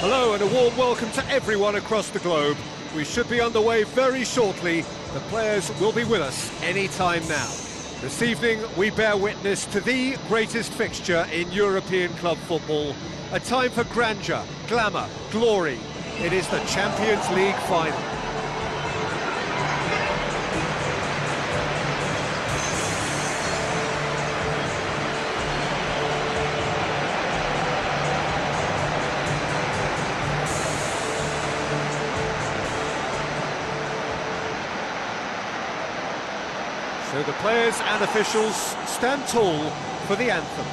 Hello and a warm welcome to everyone across the globe. We should be underway very shortly. The players will be with us any time now. This evening we bear witness to the greatest fixture in European club football. A time for grandeur, glamour, glory. It is the Champions League final. So the players and officials stand tall for the anthem.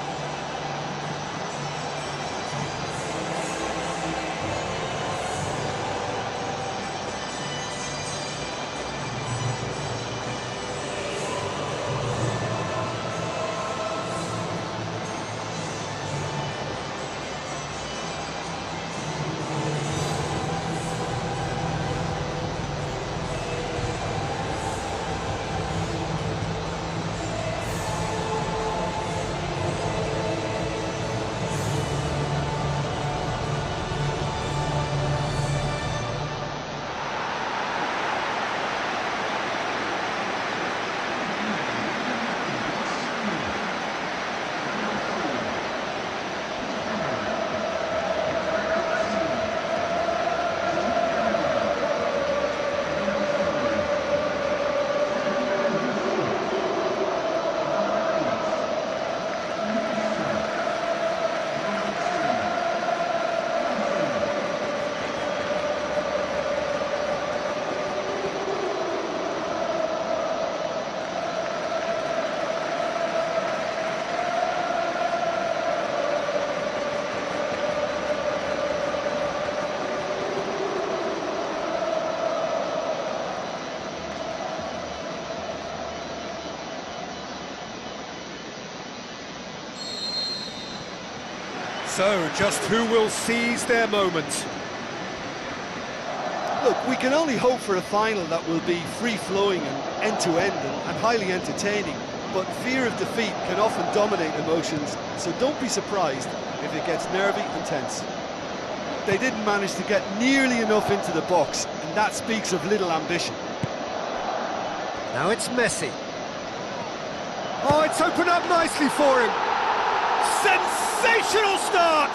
So, just who will seize their moment? Look, we can only hope for a final that will be free-flowing and end-to-end and highly entertaining, but fear of defeat can often dominate emotions, so don't be surprised if it gets nervy and tense. They didn't manage to get nearly enough into the box, and that speaks of little ambition. Now it's Messi. Oh, it's opened up nicely for him. Sensational start!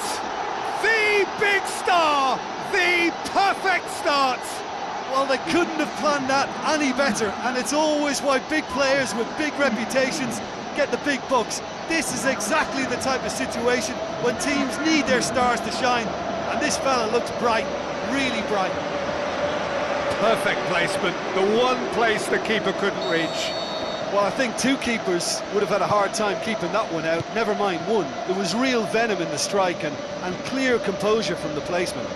The big star! The perfect start! Well, they couldn't have planned that any better, and it's always why big players with big reputations get the big bucks. This is exactly the type of situation when teams need their stars to shine, and this fella looks bright, really bright. Perfect placement, the one place the keeper couldn't reach. Well, I think two keepers would have had a hard time keeping that one out, never mind one. There was real venom in the strike and clear composure from the placement.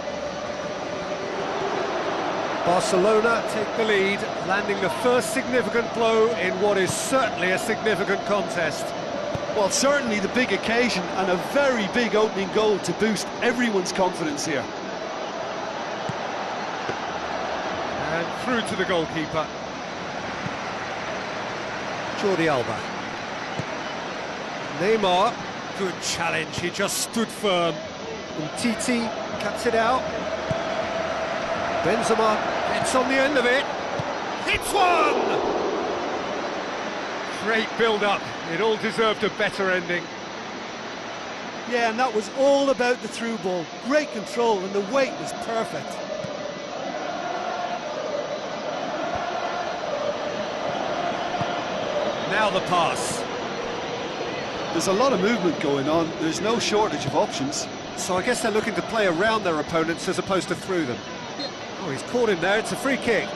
Barcelona take the lead, landing the first significant blow in what is certainly a significant contest. Well, certainly the big occasion and a very big opening goal to boost everyone's confidence here. And through to the goalkeeper. Jordi Alba. Neymar, good challenge, he just stood firm. Titi cuts it out. Benzema gets on the end of it. Hits one! Great build-up, it all deserved a better ending. Yeah, and that was all about the through ball. Great control, and the weight was perfect. Now the pass. There's a lot of movement going on. There's no shortage of options. So I guess they're looking to play around their opponents as opposed to through them. Oh, he's caught him there. It's a free kick.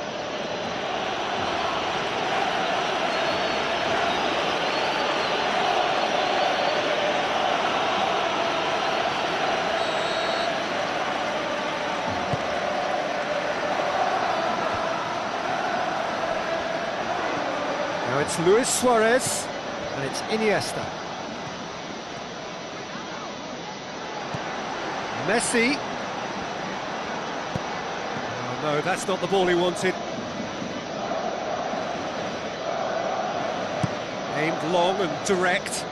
Now it's Luis Suarez, and it's Iniesta. Messi. Oh no, that's not the ball he wanted. Aimed long and direct.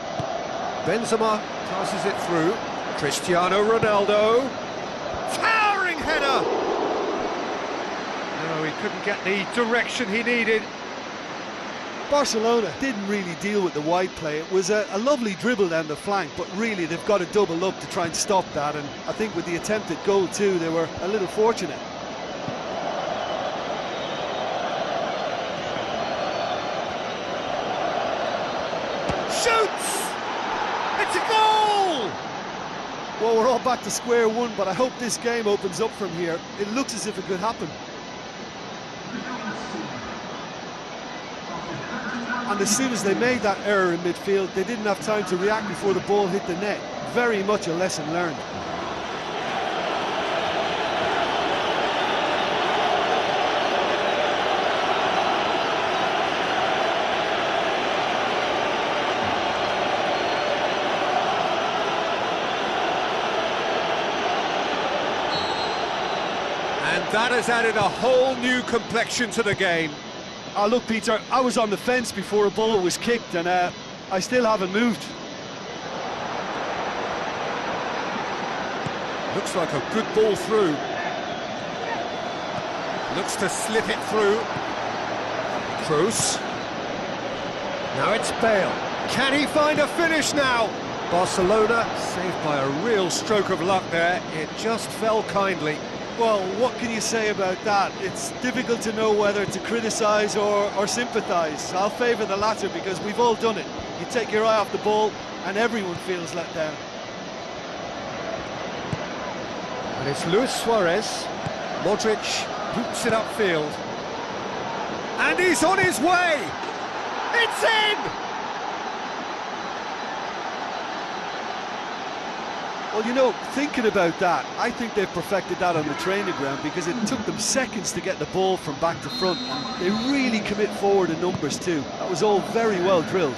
Benzema passes it through. Cristiano Ronaldo. Towering header! No, he couldn't get the direction he needed. Barcelona didn't really deal with the wide play. It was a lovely dribble down the flank, but really they've got to double up to try and stop that, and I think with the attempted goal too, they were a little fortunate. Shoots! It's a goal! Well, we're all back to square one, but I hope this game opens up from here. It looks as if it could happen. And as soon as they made that error in midfield, they didn't have time to react before the ball hit the net. Very much a lesson learned. And that has added a whole new complexion to the game. Look, Peter, I was on the fence before a ball was kicked, and I still haven't moved. Looks like a good ball through. Looks to slip it through. Kroos. Now it's Bale. Can he find a finish now? Barcelona saved by a real stroke of luck there. It just fell kindly. Well, what can you say about that? It's difficult to know whether to criticise or sympathise. I'll favour the latter because we've all done it. You take your eye off the ball and everyone feels let down. And it's Luis Suarez. Modric boots it upfield. And he's on his way! It's in! Well, you know, thinking about that, I think they've perfected that on the training ground because it took them seconds to get the ball from back to front, and they really commit forward in numbers too. That was all very well drilled.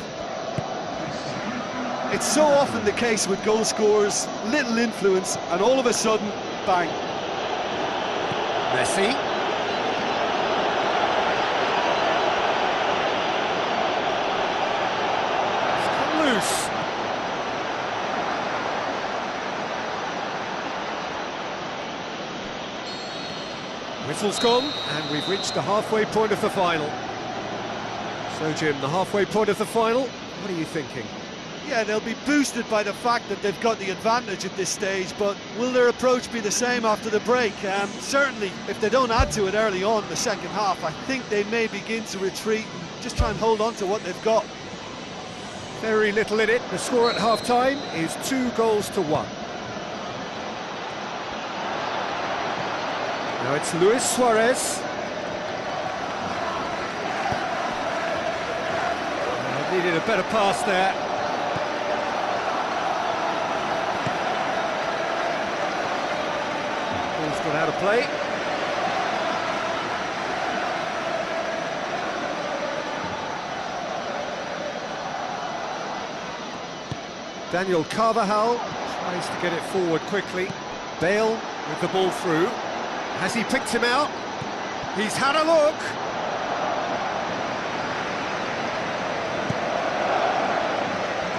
It's so often the case with goal scorers, little influence, and all of a sudden, bang. Messi. It's come loose. Whistle's gone, and we've reached the halfway point of the final. So, Jim, the halfway point of the final, what are you thinking? Yeah, they'll be boosted by the fact that they've got the advantage at this stage, but will their approach be the same after the break? Certainly, if they don't add to it early on in the second half, I think they may begin to retreat and just try and hold on to what they've got. Very little in it. The score at half-time is 2-1. Now it's Luis Suarez. Needed a better pass there. Ball's gone out of play. Daniel Carvajal tries to get it forward quickly. Bale with the ball through. Has he picked him out? He's had a look.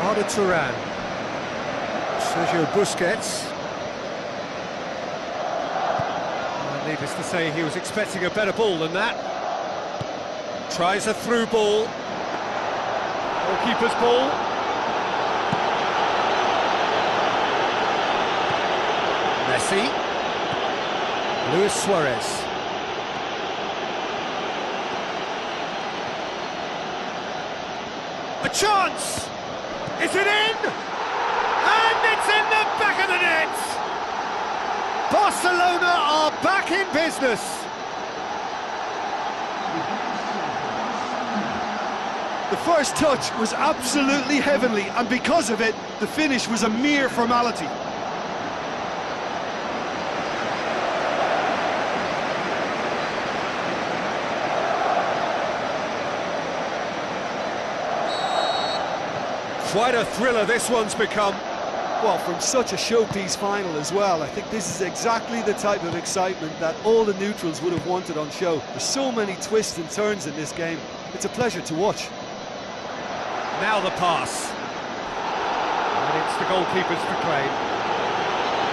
Arda Turan. Sergio Busquets. Needless to say, he was expecting a better ball than that. Tries a through ball. Goalkeeper's ball. Messi. Luis Suarez. A chance! Is it in? And it's in the back of the net! Barcelona are back in business. The first touch was absolutely heavenly, and because of it, the finish was a mere formality. Quite a thriller this one's become. Well, from such a showpiece final as well, I think this is exactly the type of excitement that all the neutrals would have wanted on show. There's so many twists and turns in this game. It's a pleasure to watch. Now the pass. And it's the goalkeeper's to claim.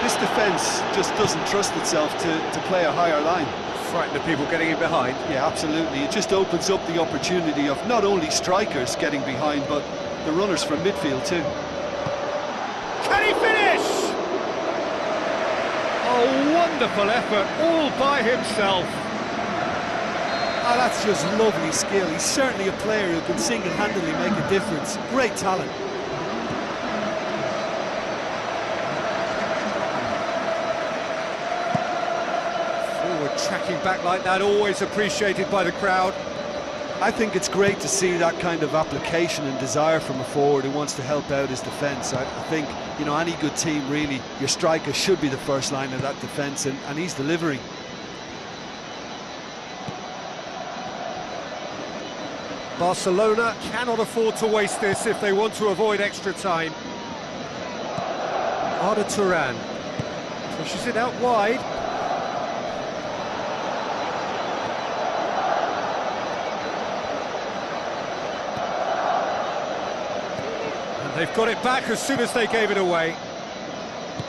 This defence just doesn't trust itself to play a higher line. Frightened of people getting in behind. Yeah, absolutely. It just opens up the opportunity of not only strikers getting behind, but the runners from midfield too. Can he finish? A wonderful effort all by himself. Oh, that's just lovely skill. He's certainly a player who can single-handedly make a difference. Great talent. Forward tracking back like that, always appreciated by the crowd. I think it's great to see that kind of application and desire from a forward who wants to help out his defence. I think, you know, any good team, really, your striker should be the first line of that defence, and he's delivering. Barcelona cannot afford to waste this if they want to avoid extra time. Arda Turan pushes it out wide. And they've got it back as soon as they gave it away.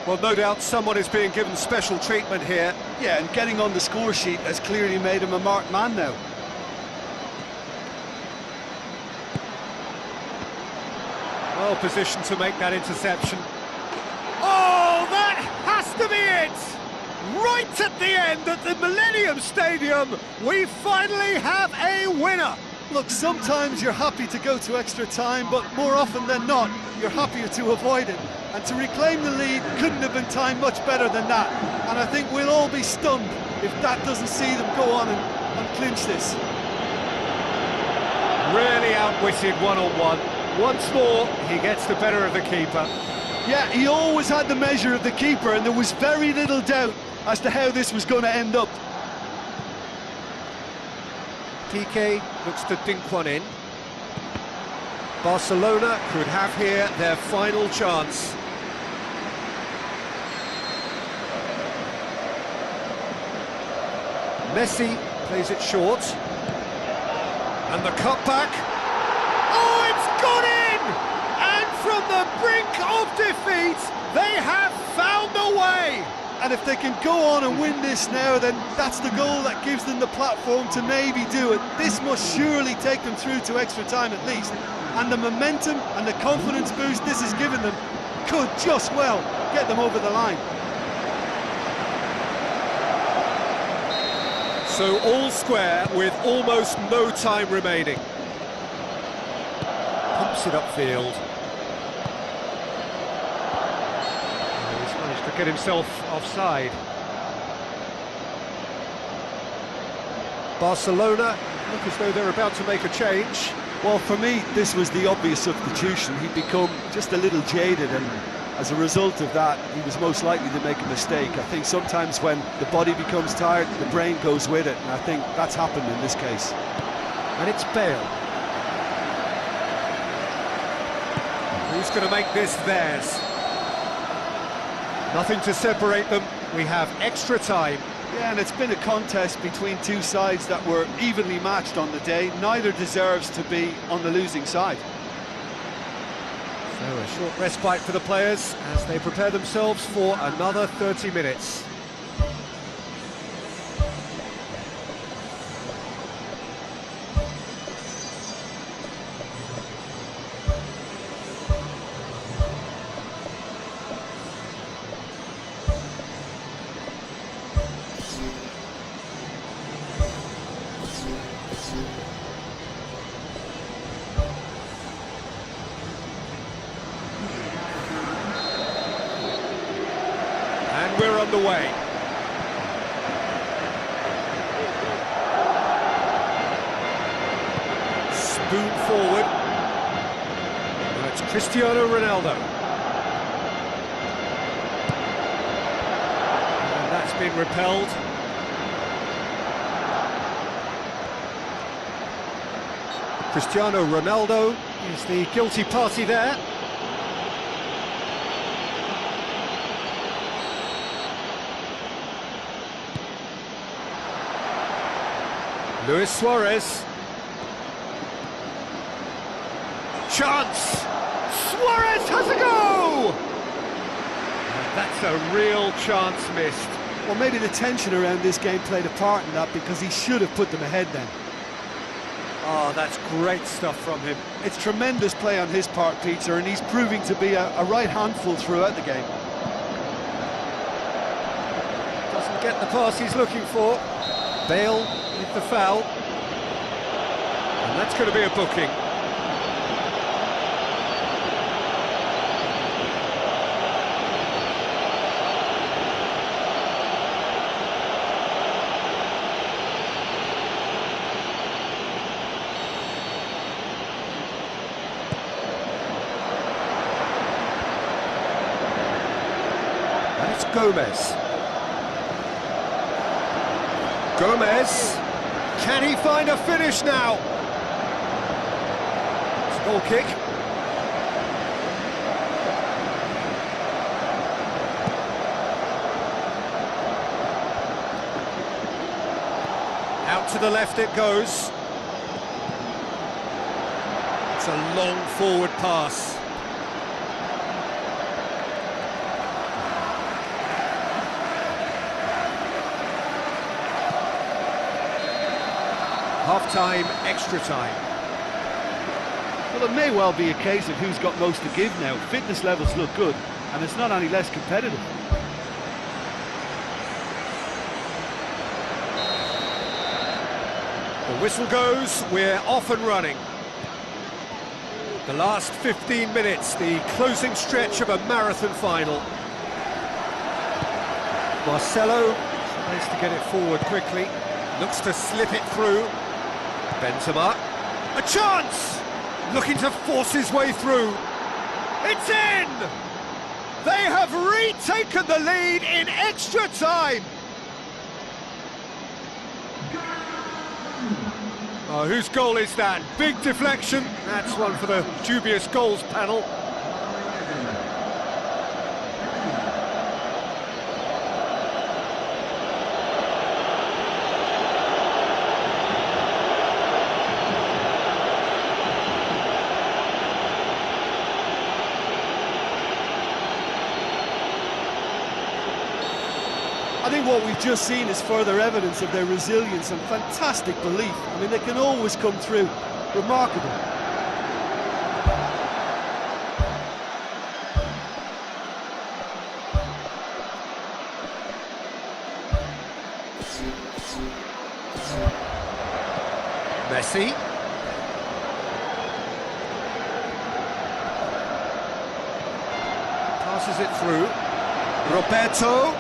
Well, no doubt someone is being given special treatment here. Yeah, and getting on the score sheet has clearly made him a marked man now. Well positioned to make that interception. Oh, that has to be it! Right at the end, at the Millennium Stadium, we finally have a winner! Look, sometimes you're happy to go to extra time, but more often than not, you're happier to avoid it. And to reclaim the lead couldn't have been timed much better than that. And I think we'll all be stunned if that doesn't see them go on and clinch this. Really outwitted one-on-one. Once more, he gets the better of the keeper. Yeah, he always had the measure of the keeper, and there was very little doubt as to how this was going to end up. Piqué looks to dink one in. Barcelona could have here their final chance. Messi plays it short. And the cutback. Oh, it's gone in! And from the brink of defeat, they have found a way! And if they can go on and win this now, then that's the goal that gives them the platform to maybe do it. This must surely take them through to extra time at least. And the momentum and the confidence boost this has given them could just well get them over the line. So all square with almost no time remaining. Pumps it upfield. He's managed to get himself offside. Barcelona look as though they're about to make a change. Well, for me, this was the obvious substitution. He'd become just a little jaded, and as a result of that, he was most likely to make a mistake. I think sometimes when the body becomes tired, the brain goes with it, and I think that's happened in this case. And it's Bale. Who's going to make this theirs? Nothing to separate them. We have extra time. Yeah, and it's been a contest between two sides that were evenly matched on the day. Neither deserves to be on the losing side. So a short respite for the players as they prepare themselves for another 30 minutes. And we're on the way. Spoon forward. And it's Cristiano Ronaldo. And that's been repelled. Cristiano Ronaldo is the guilty party there. Luis Suarez. Chance! Suarez has a go! And that's a real chance missed. Well, maybe the tension around this game played a part in that, because he should have put them ahead then. Oh, that's great stuff from him. It's tremendous play on his part, Peter, and he's proving to be a right handful throughout the game. Doesn't get the pass he's looking for. Bale with the foul. And that's going to be a booking. And it's Gomez. Gomez, can he find a finish now? It's a goal kick. Out to the left it goes. It's a long forward pass. Half-time, extra time. Well, it may well be a case of who's got most to give now. Fitness levels look good, and it's not any less competitive. The whistle goes, we're off and running. The last 15 minutes, the closing stretch of a marathon final. Marcelo tries to get it forward quickly, looks to slip it through. Benzema, a chance! Looking to force his way through. It's in! They have retaken the lead in extra time! Oh, whose goal is that? Big deflection. That's one for the dubious goals panel. I think what we've just seen is further evidence of their resilience and fantastic belief. I mean, they can always come through. Remarkable. Messi. Passes it through. Roberto.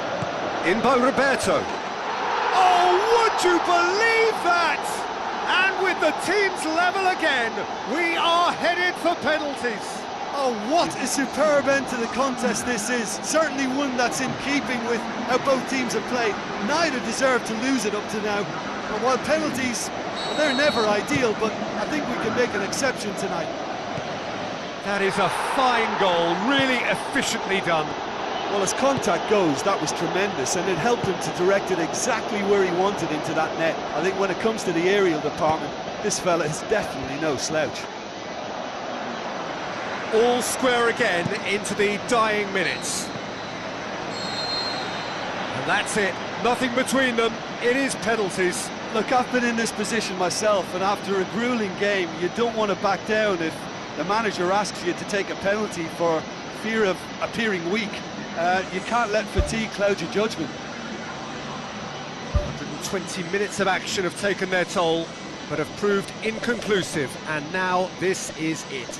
In by Roberto. Oh, would you believe that? And with the teams level again, we are headed for penalties. Oh, what a superb end to the contest this is. Certainly one that's in keeping with how both teams have played. Neither deserve to lose it up to now. And while penalties, well, they're never ideal, but I think we can make an exception tonight. That is a fine goal, really efficiently done. Well, as contact goes, that was tremendous, and it helped him to direct it exactly where he wanted into that net. I think when it comes to the aerial department, this fella is definitely no slouch. All square again into the dying minutes. And that's it, nothing between them, it is penalties. Look, I've been in this position myself, and after a gruelling game, you don't want to back down if the manager asks you to take a penalty for fear of appearing weak. You can't let fatigue cloud your judgment. 120 minutes of action have taken their toll. but have proved inconclusive, and now this is it.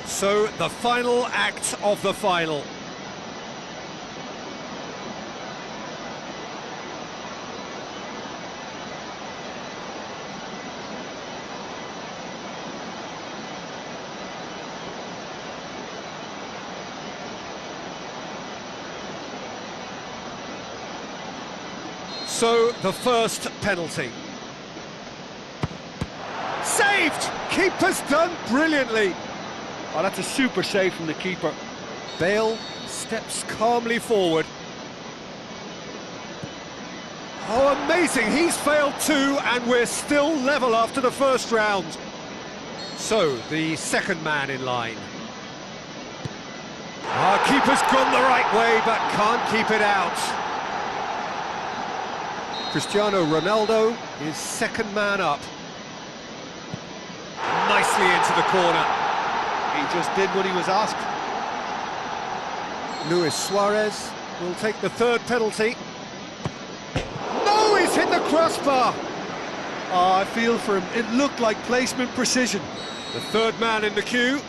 So, the final act of the final. So, the first penalty. Saved! Keeper's done brilliantly. Oh, that's a super save from the keeper. Bale steps calmly forward. Oh, amazing! He's failed too, and we're still level after the first round. So, the second man in line. Our keeper's gone the right way, but can't keep it out. Cristiano Ronaldo is second man up. Nicely into the corner. He just did what he was asked. Luis Suarez will take the third penalty. No, he's hit the crossbar! Oh, I feel for him. It looked like placement precision. The third man in the queue.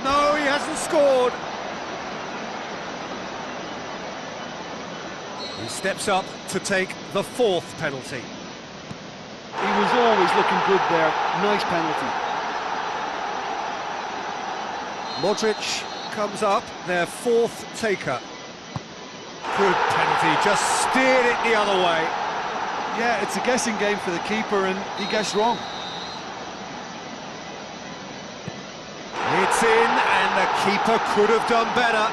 No, he hasn't scored. He steps up to take the fourth penalty. He was always looking good there. Nice penalty. Modric comes up, their fourth taker. Good penalty, just steered it the other way. Yeah, it's a guessing game for the keeper, and he guessed wrong. It's in, and the keeper could have done better.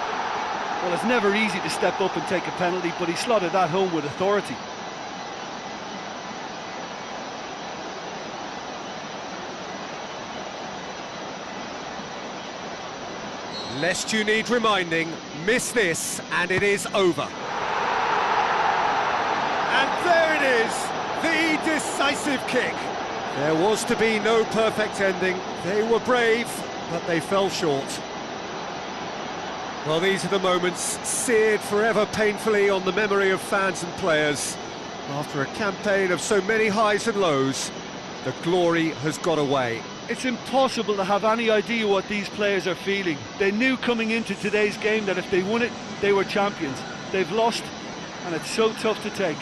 Well, it's never easy to step up and take a penalty, but he slotted that home with authority. Lest you need reminding, miss this and it is over. And there it is, the decisive kick. There was to be no perfect ending. They were brave, but they fell short. Well, these are the moments seared forever painfully on the memory of fans and players. After a campaign of so many highs and lows, the glory has got away. It's impossible to have any idea what these players are feeling. They knew coming into today's game that if they won it, they were champions. They've lost, and it's so tough to take.